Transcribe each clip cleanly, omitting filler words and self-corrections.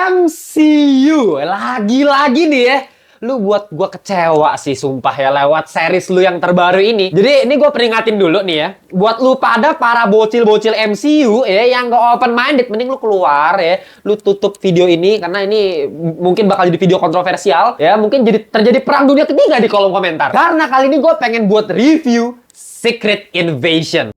MCU lagi-lagi nih ya. Lu buat gua kecewa sih sumpah ya lewat series lu yang terbaru ini. Jadi ini gua peringatin dulu nih ya. Buat lu pada para bocil-bocil MCU ya yang gak open minded, mending lu keluar ya. Lu tutup video ini karena ini mungkin bakal jadi video kontroversial ya. Mungkin jadi terjadi perang dunia ketiga di kolom komentar. Karena kali ini gua pengen buat review Secret Invasion.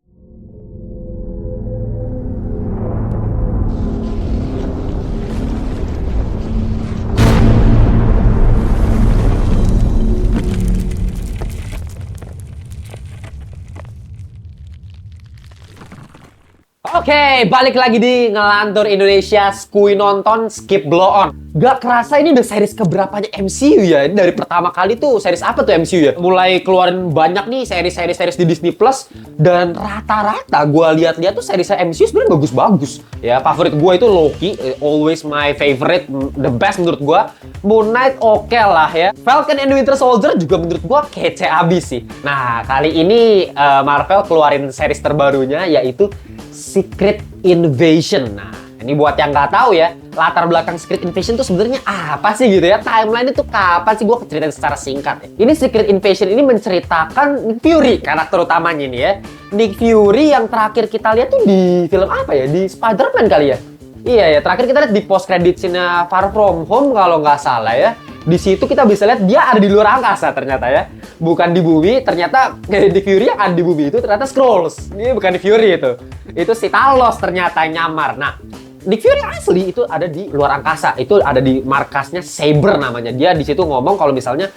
Oke, balik lagi di Ngelantur Indonesia, skui nonton, skip blow on. Gak kerasa ini udah series keberapanya MCU ya. Ini dari pertama kali tuh series apa tuh MCU ya? Mulai keluarin banyak nih series di Disney Plus. Dan rata-rata gue lihat-lihat tuh series MCU sebenarnya bagus-bagus. Ya, favorit gue itu Loki, always my favorite, the best menurut gue. Moon Knight oke lah ya. Falcon and Winter Soldier juga menurut gue kece abis sih. Nah, kali ini Marvel keluarin series terbarunya yaitu Secret Invasion. Nah, ini buat yang nggak tahu ya, latar belakang Secret Invasion tuh sebenarnya apa sih gitu ya? Timeline itu kapan sih? Gue ceritain secara singkat ya. Ini Secret Invasion ini menceritakan Nick Fury, karakter utamanya ini ya. Nick Fury yang terakhir kita lihat tuh di film apa ya? Di Spider-Man kali ya? Iya ya, terakhir kita lihat di post credit scene Far From Home kalau nggak salah ya. Di situ kita bisa lihat dia ada di luar angkasa ternyata ya. Bukan di bumi, ternyata Nick Fury yang ada di bumi itu ternyata Skrulls. Ini bukan Nick Fury itu. Itu si Talos ternyata yang nyamar. Nah, Nick Fury asli itu ada di luar angkasa. Itu ada di markasnya Saber namanya. Dia di situ ngomong kalau misalnya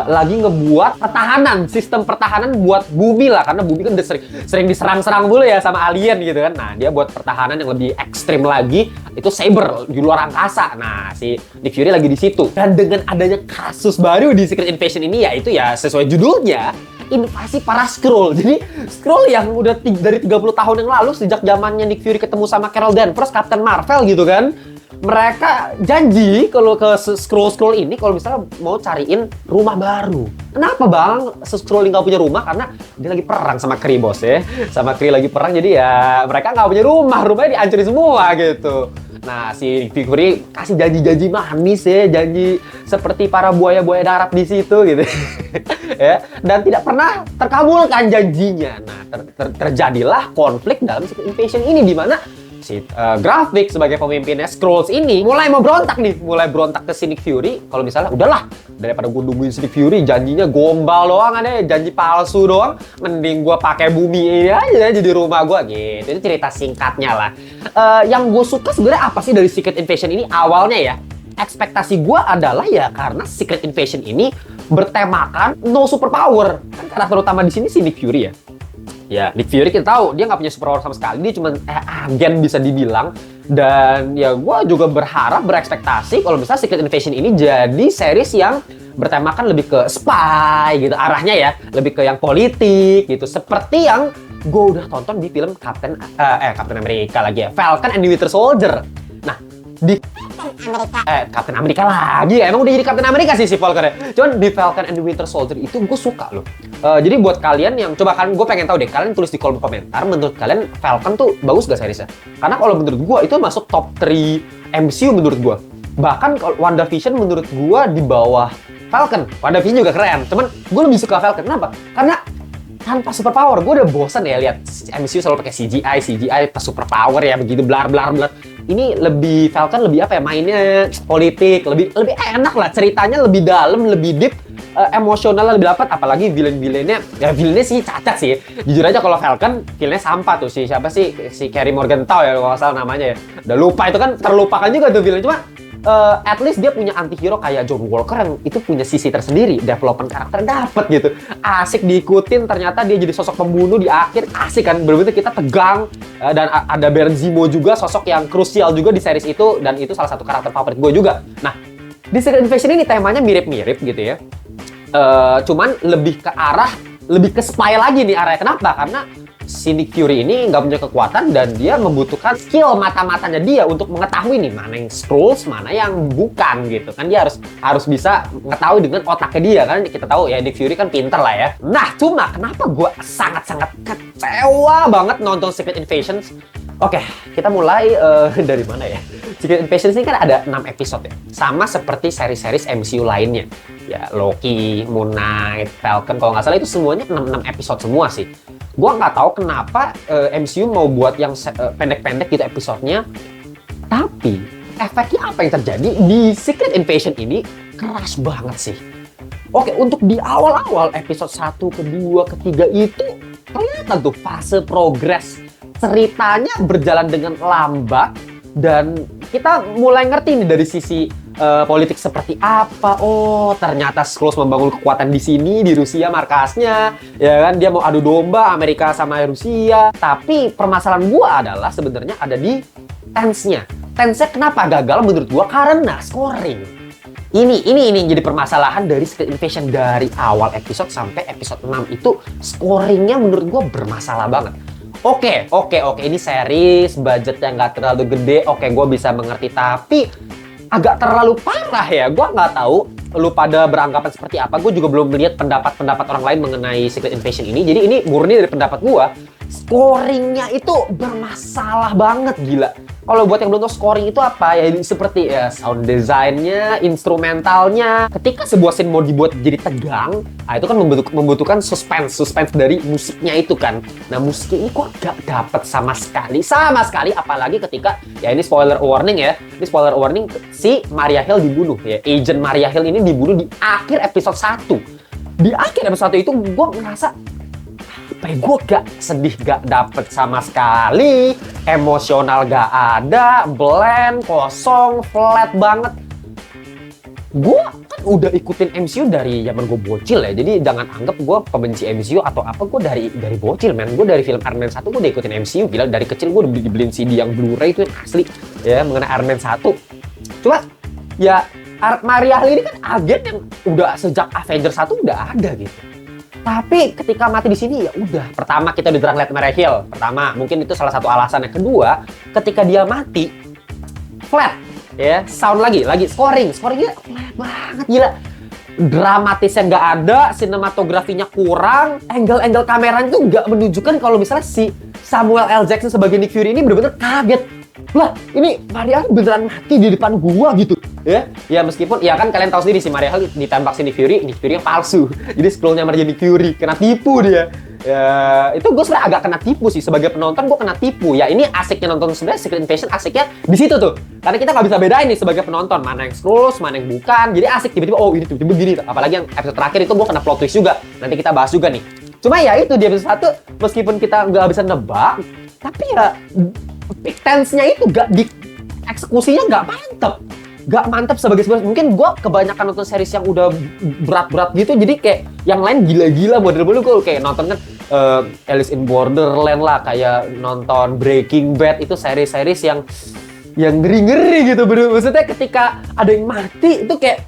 lagi ngebuat pertahanan, sistem pertahanan buat bumi lah, karena bumi kan udah sering diserang-serang dulu ya sama alien gitu kan. Nah, dia buat pertahanan yang lebih ekstrim lagi, itu Saber di luar angkasa. Nah, si Nick Fury lagi di situ. Dan dengan adanya kasus baru di Secret Invasion ini, ya itu ya sesuai judulnya, invasi para Skrull. Jadi Skrull yang udah dari 30 tahun yang lalu, sejak zamannya Nick Fury ketemu sama Carol Danvers, Captain Marvel gitu kan, mereka janji kalau ke Skrull ini kalau misalnya mau cariin rumah baru. Kenapa bang? Skrull nggak punya rumah karena dia lagi perang sama Kree bos ya. Sama Kree lagi perang, jadi ya mereka nggak punya rumah. Rumahnya dihancurin semua gitu. Nah, si Fury kasih janji-janji manis ya, janji seperti para buaya-buaya darat di situ gitu. Ya, dan tidak pernah terkabulkan janjinya. Nah, terjadilah konflik dalam Secret Invasion ini di mana si Grafik sebagai pemimpinnya Skrulls ini mulai mau berontak nih, mulai berontak ke si Nick Fury. Kalau misalnya udahlah, daripada gue nungguin si Nick Fury janjinya gombal doang ada, janji palsu doang, mending gue pakai bumi ini aja jadi rumah gue gitu. Itu cerita singkatnya lah. Yang gue suka sebenarnya apa sih dari Secret Invasion ini awalnya ya? Ekspektasi gue adalah ya karena Secret Invasion ini bertemakan no superpower. Kan karakter utama di sini si Nick Fury ya. Ya, Nick Fury kita tahu dia nggak punya superpower sama sekali, dia cuma agen bisa dibilang. Dan ya gue juga berekspektasi kalau misalnya Secret Invasion ini jadi series yang bertemakan lebih ke spy gitu arahnya ya, lebih ke yang politik gitu, seperti yang gue udah tonton di film Captain America lagi ya, Falcon and Winter Soldier. Nah, di Captain America lagi ya, emang udah jadi Captain America sih si Falcon ya. Cuman di Falcon and Winter Soldier itu gue suka loh. Jadi buat kalian yang coba kan, gue pengen tahu deh, kalian tulis di kolom komentar menurut kalian Falcon tuh bagus gak seriesnya? Karena kalau menurut gue itu masuk top 3 MCU menurut gue. Bahkan kalau WandaVision menurut gue di bawah Falcon. WandaVision juga keren, cuman gue lebih suka Falcon. Kenapa? Karena tanpa superpower, gue udah bosan ya lihat MCU selalu pakai CGI pas superpower ya begitu blar. Ini lebih Falcon lebih apa ya, mainnya politik, lebih enak lah, ceritanya lebih dalam, lebih deep, emosionalnya lebih dapat. Apalagi villainnya sih cacat sih. Jujur aja kalau Falcon villainnya sampah tuh, siapa sih, si Carey Morgenthau ya kalau nggak salah namanya ya. Udah lupa, itu kan terlupakan juga tuh villain. Cuma at least dia punya antihero kayak John Walker yang itu punya sisi tersendiri, development karakter dapet gitu, asik diikutin. Ternyata dia jadi sosok pembunuh di akhir, asik kan, bener-bener kita tegang. Dan ada Baron Zemo juga, sosok yang krusial juga di series itu, dan itu salah satu karakter favorit gue juga. Nah, di Secret Invasion ini temanya mirip-mirip gitu ya, cuman lebih ke spy lagi nih arahnya. Kenapa? Karena si Nick Fury ini nggak punya kekuatan dan dia membutuhkan skill mata-matanya dia untuk mengetahui nih mana yang Skrulls, mana yang bukan gitu kan. Dia harus bisa mengetahui dengan otaknya dia kan. Kita tahu ya Nick Fury kan pinter lah ya. Nah, cuma kenapa gue sangat-sangat kecewa banget nonton Secret Invasion? Oke, kita mulai dari mana ya? Secret Invasion ini kan ada 6 episode ya. Sama seperti seri-series MCU lainnya. Ya, Loki, Moon Knight, Falcon, kalau nggak salah itu semuanya 6 episode semua sih. Gua nggak tahu kenapa MCU mau buat yang pendek-pendek gitu episodenya. Tapi, efeknya apa yang terjadi di Secret Invasion ini keras banget sih. Oke, untuk di awal-awal episode 1, kedua, ketiga itu kelihatan tuh fase progres ceritanya berjalan dengan lambat dan kita mulai ngerti nih dari sisi politik seperti apa. Oh, ternyata Skrulls membangun kekuatan di sini di Rusia markasnya, ya kan dia mau adu domba Amerika sama Rusia. Tapi permasalahan gua adalah sebenarnya ada di tense-nya. Tense-nya kenapa gagal menurut gua? Karena scoring. Ini jadi permasalahan dari Secret Invasion dari awal episode sampai episode 6 itu scoringnya menurut gua bermasalah banget. Oke, ini series, budgetnya nggak terlalu gede, oke gue bisa mengerti, tapi agak terlalu parah ya, gue nggak tahu lu pada beranggapan seperti apa, gue juga belum melihat pendapat-pendapat orang lain mengenai Secret Invasion ini, jadi ini murni dari pendapat gue, scoringnya itu bermasalah banget, gila. Kalau buat yang belum tahu scoring itu apa ya, seperti ya sound design-nya, instrumentalnya. Ketika sebuah scene mau dibuat jadi tegang, nah itu kan membutuhkan suspense dari musiknya itu kan. Nah musiknya ini kok gak dapet sama sekali, apalagi ketika ya ini spoiler warning ya, ini spoiler warning si Maria Hill dibunuh ya, Agent Maria Hill ini dibunuh di akhir episode 1. Di akhir episode 1 itu gue ngerasa gue gak sedih, gak dapet sama sekali, emosional gak ada, bland, kosong, flat banget. Gue kan udah ikutin MCU dari zaman gue bocil ya, jadi jangan anggap gue pembenci MCU atau apa. Gue dari bocil men, gue dari film Iron Man 1 gue udah ikutin MCU, gila dari kecil gue udah dibeliin CD yang Blu-ray itu yang asli ya mengenai Iron Man 1. Cuma ya Maria Hill ini kan agen yang udah sejak Avengers 1 udah ada gitu. Tapi ketika mati di sini ya udah. Pertama kita udah jarang lihat Maria Hill. Pertama mungkin itu salah satu alasan. Yang kedua, ketika dia mati flat ya, sound lagi scoringnya flat banget gila. Dramatisnya nggak ada, sinematografinya kurang, angle kameranya tuh nggak menunjukkan kalau misalnya si Samuel L. Jackson sebagai Nick Fury ini benar-benar kaget. Lah, ini Maria Hill beneran mati di depan gua gitu. Ya meskipun ya kan kalian tahu sendiri si Maria Hill ditembak si Nick Fury yang palsu. Jadi scrollnya Maria Nick Fury kena tipu dia. Ya, itu gue sebenarnya agak kena tipu sih sebagai penonton, gue kena tipu. Ya ini asiknya nonton sebenarnya Secret Invasion, asiknya di situ tuh. Karena kita nggak bisa bedain nih sebagai penonton mana yang Skrulls, mana yang bukan. Jadi asik tiba-tiba oh ini tiba-tiba gini. Apalagi yang episode terakhir itu gue kena plot twist juga. Nanti kita bahas juga nih. Cuma ya itu di episode 1 meskipun kita nggak bisa nebak, tapi ya big tense-nya itu gak di eksekusinya nggak mantap sebagai sebuah. Mungkin gue kebanyakan nonton series yang udah berat-berat gitu, jadi kayak yang lain gila-gila model-model. Gue kayak nonton kan Alice in Borderland lah, kayak nonton Breaking Bad, itu series-series yang ngeri-ngeri gitu. Maksudnya ketika ada yang mati itu kayak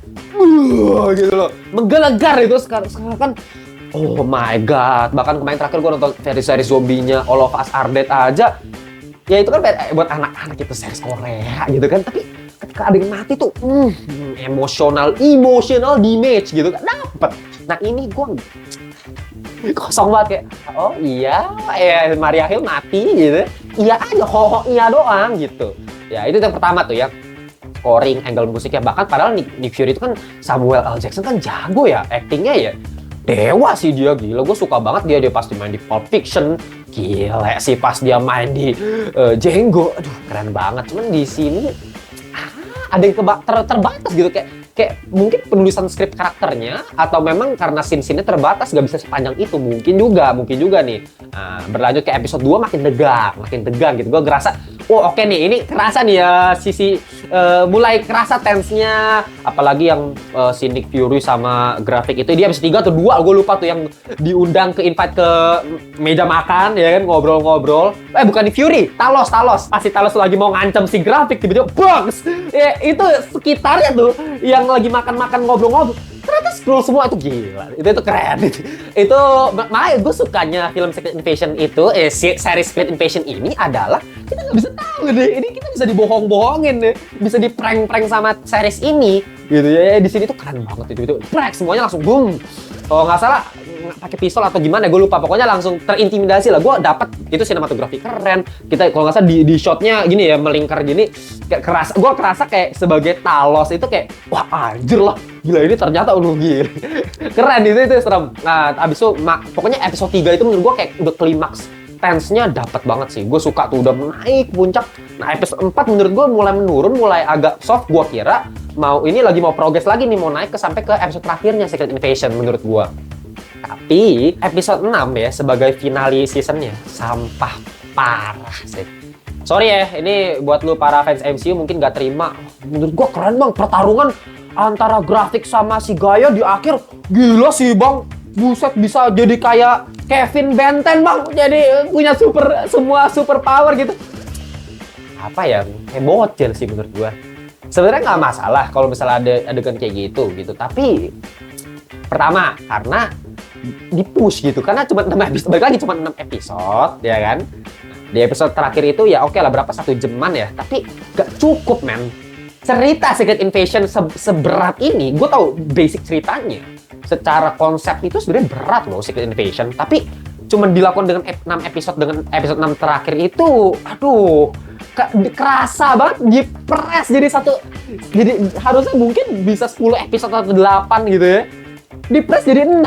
gitu loh, menggelegar itu. Sekarang kan oh my god, bahkan kemarin terakhir gue nonton series zombinya All of Us Are Dead aja. Ya itu kan buat anak-anak itu series Korea gitu kan, tapi ketika ada yang mati tuh emotional damage gitu kan dapet. Nah ini gue kosong banget kayak oh iya ya Maria Hill mati gitu, iya aja iya doang gitu. Ya itu yang pertama tuh ya, scoring, angle musiknya. Bahkan padahal Nick Fury itu kan Samuel L. Jackson kan jago ya, actingnya ya dewa sih dia, gila. Gue suka banget dia pasti main di Pulp Fiction, gila sih pas dia main di Django, aduh keren banget. Cuman di sini ada yang terbatas gitu, kayak mungkin penulisan skrip karakternya atau memang karena scene-nya terbatas gak bisa sepanjang itu, mungkin juga nih. Nah, berlanjut ke episode 2 makin tegang gitu. Gue ngerasa oh oke nih, ini kerasa nih ya sisi mulai kerasa tense-nya, apalagi yang si Nick Fury sama grafik itu. Dia episode 3 atau 2 gue lupa tuh, yang diundang ke invite ke meja makan ya kan, ngobrol-ngobrol. Bukan Nick Fury, Talos. Pasti Talos lagi mau ngancam si grafik, tiba-tiba box. Ya itu sekitarnya tuh yang lagi makan-makan ngobrol-ngobrol. Ternyata scroll semua, itu gila. Itu keren. Itu makanya gue sukanya film Secret Invasion itu, series Secret Invasion ini adalah kita nggak bisa tahu deh. Ini kita bisa dibohong-bohongin deh, bisa di-prank-prank sama series ini gitu ya. Di sini tuh keren banget itu prank semuanya langsung boom. Kalau nggak salah pakai pistol atau gimana, gue lupa. Pokoknya langsung terintimidasi lah. Gue dapet itu sinematografi keren. Kita kalau nggak salah di shotnya gini ya, melingkar gini. Kayak gue kerasa kayak sebagai Talos itu kayak, wah anjir lah, gila ini ternyata gila. Keren itu serem. Nah abis itu pokoknya episode 3 itu menurut gue kayak udah klimaks. Tense-nya dapat banget sih. Gue suka tuh udah naik puncak. Nah, episode 4 menurut gue mulai menurun, mulai agak soft. Gue kira lagi mau progres lagi nih, mau naik sampai ke episode terakhirnya Secret Invasion menurut gue. Tapi episode 6 ya sebagai finale seasonnya sampah parah sih. Sorry ya, ini buat lu para fans MCU mungkin gak terima. Menurut gue keren bang, pertarungan antara grafik sama si Gaia di akhir gila sih bang. Buset, bisa jadi kayak Kevin Benten bang, jadi punya semua super power gitu. Apa ya, kayak bocil sih menurut gua. Sebenarnya nggak masalah kalau misalnya ada adegan kayak gitu. Tapi pertama karena di-push gitu, karena cuma 6 episode, balik lagi cuma 6 episode, ya kan? Di episode terakhir itu ya oke lah berapa 1 jaman ya, tapi gak cukup men. Cerita Secret Invasion seberat ini, gue tahu basic ceritanya. Secara konsep itu sebenarnya berat loh Secret Invasion, tapi cuma dilakukan dengan 6 episode, dengan episode 6 terakhir itu, aduh, kerasa banget dipres jadi harusnya mungkin bisa 10 episode atau 8 gitu ya. Dipres jadi 6,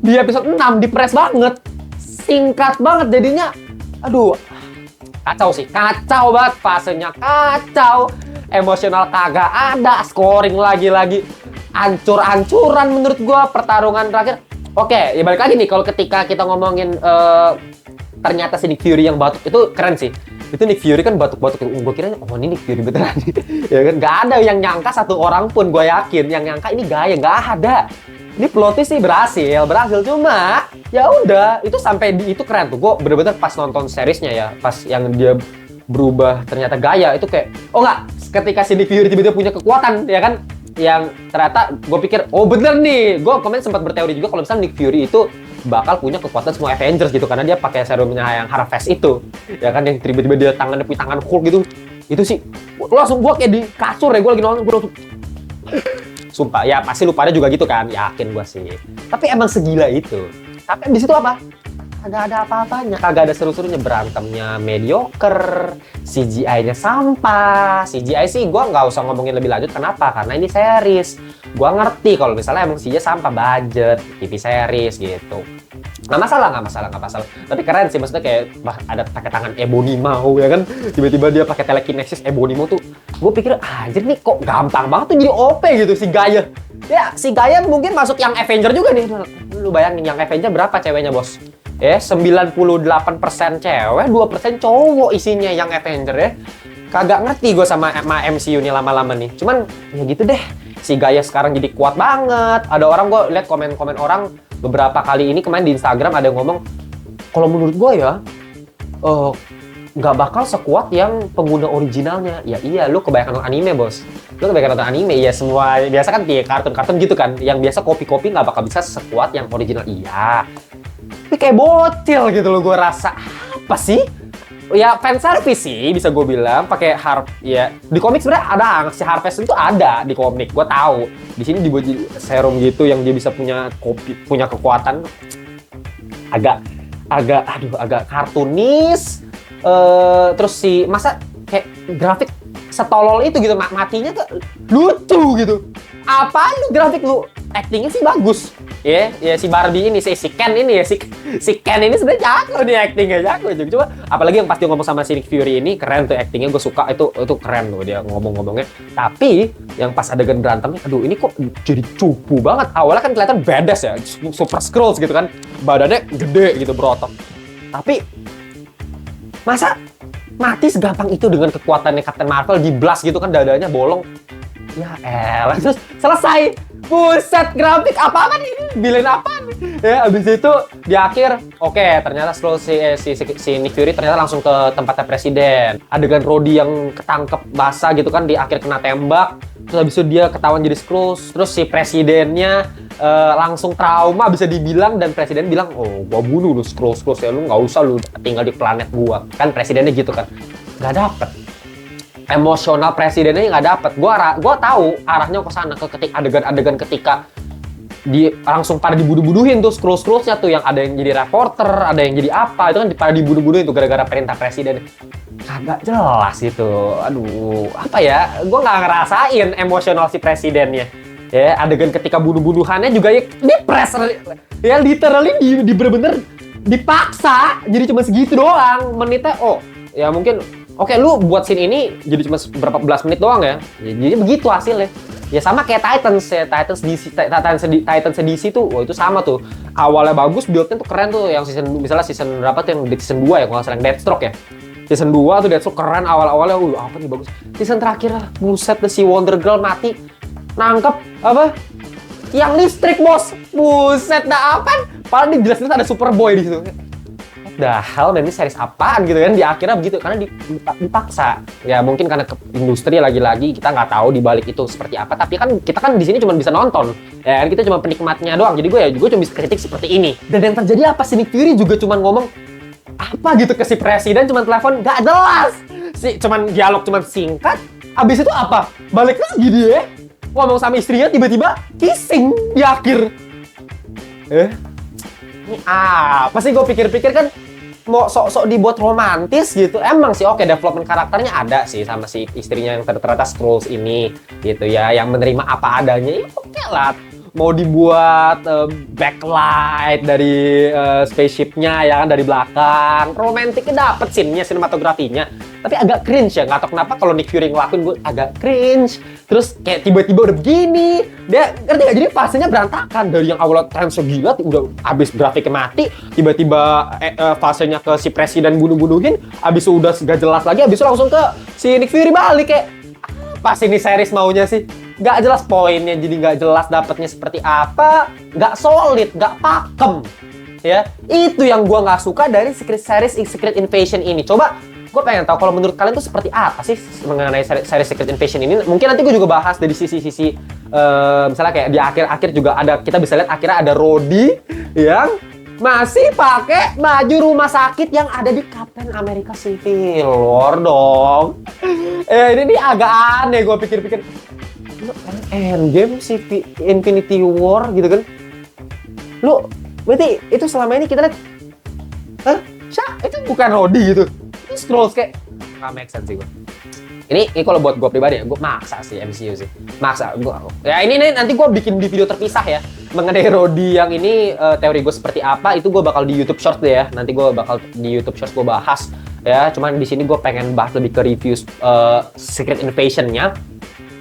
di episode 6 dipres banget, singkat banget jadinya, aduh, kacau sih, kacau banget, fasenya kacau, emosional kagak ada, scoring lagi-lagi ancur-ancuran menurut gua pertarungan terakhir. Oke, ya balik lagi nih kalau ketika kita ngomongin ternyata si Nick Fury yang batuk itu keren sih. Itu Nick Fury kan batuk-batuk, gua kira oh ini Nick Fury beneran. Ya kan nggak ada yang nyangka satu orang pun, gua yakin yang nyangka ini Gaia, nggak ada. Ini plotnya sih berhasil cuma ya udah itu sampai itu keren tuh. Gua bener-bener pas nonton seriesnya ya, pas yang dia berubah ternyata Gaia itu kayak oh nggak, ketika si Nick Fury tiba-tiba punya kekuatan ya kan, yang ternyata gue pikir oh bener nih, gue kemarin sempat berteori juga kalau misalnya Nick Fury itu bakal punya kekuatan semua Avengers gitu karena dia pakai serumnya yang Harvest itu ya kan, yang tiba-tiba dia punya tangan Hulk gitu. Itu sih langsung gue kayak di kasur ya, gue lagi nonton gue langsung sumpah ya, pasti lu pada juga gitu kan, yakin gue sih. Tapi emang segila itu. Tapi di situ apa? Kagak ada apa-apanya, kagak ada seru-serunya, berantemnya mediocre, CGI-nya sampah. CGI sih gue nggak usah ngomongin lebih lanjut, kenapa? Karena ini series. Gue ngerti kalau misalnya emang CGI sampah, budget, TV series gitu. Nggak masalah. Tapi keren sih, maksudnya kayak ada pakai tangan Ebony Maw ya kan, tiba-tiba dia pakai telekinesis Ebony Maw tuh. Gue pikir anjir nih kok gampang banget tuh jadi OP gitu si Gaia. Ya si Gaia mungkin masuk yang Avenger juga nih. Lu bayangin yang Avenger berapa ceweknya bos? 98% cewek, 2% cowok isinya yang Avenger ya. Kagak ngerti gue sama MCU nih lama-lama nih. Cuman ya gitu deh. Si Gaia sekarang jadi kuat banget. Ada orang, gue lihat komen-komen orang beberapa kali ini kemarin di Instagram ada yang ngomong, kalau menurut gue ya nggak bakal sekuat yang pengguna originalnya. Ya iya, lu kebanyakan nonton anime bos. Lu kebanyakan nonton anime, ya semua biasa kan di kartun-kartun gitu kan. Yang biasa copy-copy nggak bakal bisa sekuat yang original. Iya. Tapi kayak bocil gitu loh, gue rasa apa sih? Ya fan service sih bisa gue bilang, pakai harp ya. Di komik sebenarnya ada si Harvest itu ada di komik, gue tahu. Di sini dibuat serum gitu yang dia bisa punya kekuatan agak kartunis. Terus masa kayak grafik setolol itu gitu, matinya tuh lucu gitu. Apaan lu grafik lu? Actingnya sih bagus. Ya si Barbie ini, si Ken ini ya, si Ken ini sebenarnya jago nih actingnya, jago. Coba apalagi yang pas dia ngomong sama si Nick Fury ini, keren tuh actingnya, gue suka itu keren loh dia ngomongnya. Tapi yang pas adegan berantemnya, aduh ini kok jadi cupu banget. Awalnya kan kelihatan badass ya, Super Skrulls gitu kan, badannya gede gitu, berotot. Tapi masa mati segampang itu dengan kekuatannya Captain Marvel, di blast gitu kan dadanya bolong. Ya elah, terus selesai. Buset, grafik apa-apa nih? Bilin apa nih? Ya, abis itu di akhir, oke, ternyata si Nick Fury ternyata langsung ke tempatnya presiden. Adegan Rhodey yang ketangkep basah gitu kan, di akhir kena tembak. Terus abis itu dia ketahuan jadi Skrulls. Terus si presidennya langsung trauma bisa dibilang, dan presiden bilang, oh gua bunuh lu Skrulls ya, lu nggak usah lu tinggal di planet gua. Kan presidennya gitu kan. Nggak dapet. Emosional presidennya nggak dapet. Gua tahu arahnya ke sana, ke adegan-adegan ketika langsung pada dibunuh-bunuhin tuh scroll-scrollsnya tuh, yang ada yang jadi reporter, ada yang jadi apa, itu kan pada dibunuh-bunuhin tuh gara-gara perintah presiden. Kagak jelas itu. Aduh, apa ya? Gue nggak ngerasain emosional si presidennya. Ya, adegan ketika bunuh-bunuhannya juga ya dipres, ya literally di bener-bener dipaksa. Jadi cuma segitu doang menitnya. Oh, ya mungkin oke, lu buat scene ini jadi cuma berapa belas menit doang ya. Jadi begitu hasilnya. Ya sama kayak Titans ya, Titans DC tuh, wah itu sama tuh. Awalnya bagus, build-nya tuh keren tuh, yang misalnya season berapa tuh, yang season 2 ya, kalau nggak salah, yang Deathstroke ya. Season 2 tuh Deathstroke keren awal-awalnya, apa nih bagus. Season terakhir lah, buset deh, si Wonder Girl mati. Nangkep, apa? Yang listrik, bos. Buset dah, apaan? Padahal dia jelas-jelas ada Superboy di situ. The hell, ini series apaan gitu kan, di akhirnya begitu karena dipaksa ya, mungkin karena ke industri, lagi-lagi kita nggak tahu di balik itu seperti apa, tapi kan kita kan di sini cuma bisa nonton ya kan, kita cuma penikmatnya doang, jadi gue cuma bisa kritik seperti ini. Dan yang terjadi apa sih, Nick Fury juga cuma ngomong apa gitu ke si presiden, cuma telepon nggak jelas sih, cuman dialog cuman singkat, abis itu apa balik lagi dia ngomong sama istrinya, tiba-tiba kissing di akhir. Ini apa sih, gue pikir-pikir kan mau sok-sok dibuat romantis gitu. Emang sih oke, development karakternya ada sih sama si istrinya yang ternyata Skrulls ini gitu ya, yang menerima apa adanya. Ya oke lah, mau dibuat backlight dari spaceship-nya ya kan, dari belakang, romantiknya dapet scene-nya, sinematografinya. Tapi agak cringe ya, nggak tahu kenapa kalau Nick Fury ngelakuin, gue agak cringe. Terus kayak tiba-tiba udah begini, dia ngerti nggak? Jadi fasenya berantakan, dari yang awalnya tense gila, udah abis grafiknya mati, tiba-tiba fasenya ke si presiden bunuh-bunuhin, abis itu udah gak jelas lagi, abis itu langsung ke si Nick Fury balik. Kayak apa sih ini series maunya sih? Gak jelas poinnya, jadi gak jelas dapetnya seperti apa, gak solid, gak pakem. Ya, itu yang gua nggak suka dari Secret Invasion ini. Coba gue pengen tahu kalau menurut kalian tuh seperti apa sih mengenai series Secret Invasion ini. Mungkin nanti gue juga bahas dari sisi-sisi misalnya kayak di akhir-akhir juga ada, kita bisa lihat akhirnya ada Rhodey yang masih pakai baju rumah sakit yang ada di Captain America Civil War dong. Ini nih agak aneh, gue pikir-pikir. Endgame, Infinity War gitu kan. Lu berarti itu selama ini kita lihat, itu bukan Rhodey gitu. Scrolls kayak nggak make sense sih gue. Ini kalau buat gue pribadi ya, gue maksa sih MCU sih, maksa gue. Ya ini nanti gue bikin di video terpisah ya mengenai Rhodey yang ini, teori gue seperti apa itu gue bakal di YouTube Shorts deh ya. Nanti gue bakal di YouTube Shorts gue bahas ya. Cuman di sini gue pengen bahas lebih ke review Secret Invasion-nya.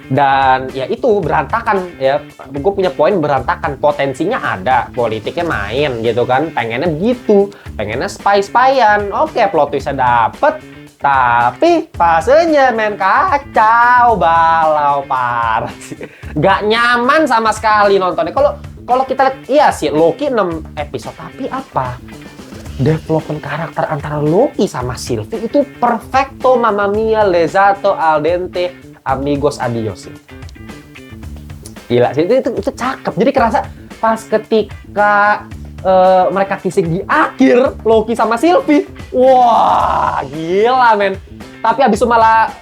Dan ya itu berantakan ya, gue punya poin berantakan, potensinya ada, politiknya main gitu kan, pengennya begitu, pengennya spy-spyan, oke plot twist-nya dapet, tapi fasenya main kacau balau parah sih, gak nyaman sama sekali nontonnya. Kalau kita lihat, iya sih Loki 6 episode, tapi apa? Development karakter antara Loki sama Sylvie itu perfecto, mamma mia, lezato, al dente, amigos, adios. Gila sih, itu cakep. Jadi kerasa pas ketika mereka kissing di akhir, Loki sama Sylvie, wah gila men. Tapi abis itu malah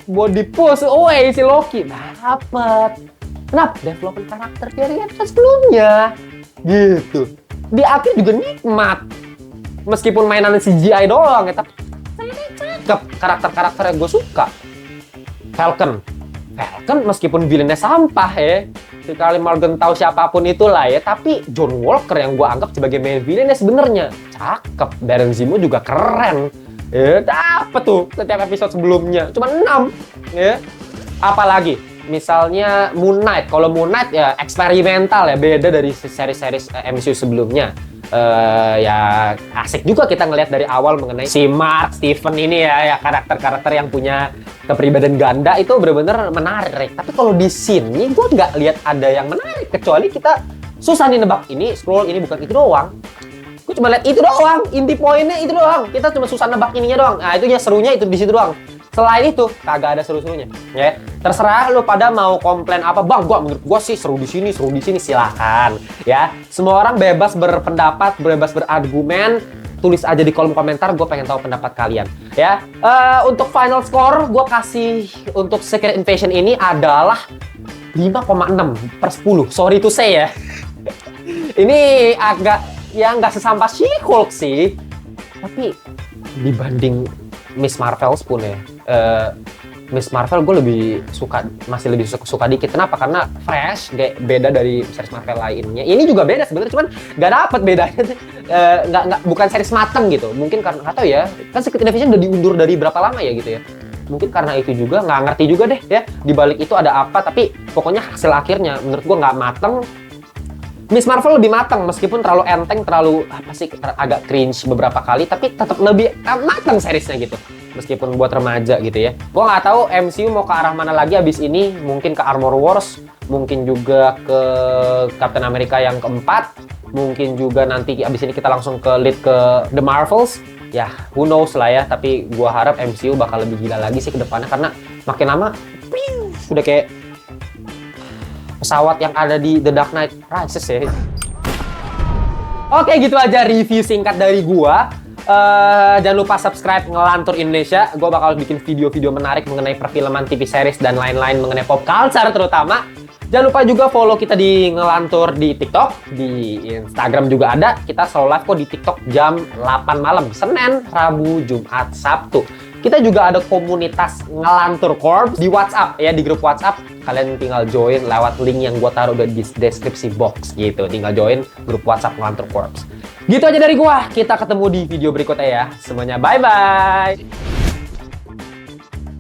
body push away si Loki. Dapet. Kenapa? Development karakter dari episode sebelumnya. Gitu. Di akhir juga nikmat. Meskipun mainan CGI doang ya, tapi cakep karakter-karakter yang gue suka. Falcon meskipun villainnya sampah ya, sekali Morgan tahu siapapun itulah ya, tapi John Walker yang gue anggap sebagai main villainnya sebenarnya cakep. Baron Zemo juga keren ya, dapet tuh setiap episode sebelumnya, cuma 6 ya. Apalagi misalnya Moon Knight. Kalau Moon Knight ya eksperimental ya, beda dari seri-seri MCU sebelumnya. Ya asik juga kita ngelihat dari awal mengenai si Mark Steven ini ya karakter-karakter yang punya kepribadian ganda itu benar-benar menarik. Tapi kalau di sini gue nggak lihat ada yang menarik, kecuali kita susah nih nebak ini scroll ini bukan itu doang. Gue cuma lihat itu doang, inti poinnya itu doang. Kita cuma susah nebak ininya doang. Nah itu ya serunya itu di situ doang. Selain itu kagak ada seru-serunya ya. Terserah lu pada mau komplain apa, bang, menurut gua sih seru di sini silakan ya. Semua orang bebas berpendapat, bebas berargumen, tulis aja di kolom komentar, gue pengen tahu pendapat kalian ya. Untuk final score gue kasih untuk Secret Invasion ini adalah 5,6/10. Sorry to say ya. Ini agak ya nggak sesampah She-Hulk sih, tapi dibanding Miss Marvel pun ya, Miss Marvel gue masih lebih suka dikit. Kenapa? Karena fresh, kayak beda dari series Marvel lainnya. Ini juga beda sebenarnya, cuman nggak dapet bedanya. Bukan series mateng gitu. Mungkin karena nggak tahu ya, kan Secret Invasion udah diundur dari berapa lama ya gitu ya. Mungkin karena itu juga, nggak ngerti juga deh ya. Di balik itu ada apa, tapi pokoknya hasil akhirnya menurut gue nggak mateng. Miss Marvel lebih matang, meskipun terlalu enteng, terlalu apa sih, agak cringe beberapa kali, tapi tetap lebih matang seriesnya gitu. Meskipun buat remaja gitu ya. Gua nggak tahu MCU mau ke arah mana lagi abis ini, mungkin ke Armor Wars, mungkin juga ke Captain America yang keempat, mungkin juga nanti abis ini kita langsung ke lead ke The Marvels. Ya, who knows lah ya, tapi gua harap MCU bakal lebih gila lagi sih ke depannya, karena makin lama, udah kayak pesawat yang ada di The Dark Knight Rises ya. Oke, gitu aja review singkat dari gua. Jangan lupa subscribe Ngelantur Indonesia. Gua bakal bikin video-video menarik mengenai perfilman, TV series, dan lain-lain mengenai pop culture terutama. Jangan lupa juga follow kita di Ngelantur di TikTok, di Instagram juga ada. Kita selalu live kok di TikTok jam 8 malam, Senin, Rabu, Jumat, Sabtu. Kita juga ada komunitas Ngelantur Corps di WhatsApp ya, di grup WhatsApp. Kalian tinggal join lewat link yang gue taruh di deskripsi box gitu. Tinggal join grup WhatsApp Ngelantur Corps. Gitu aja dari gua. Kita ketemu di video berikutnya ya. Semuanya bye-bye.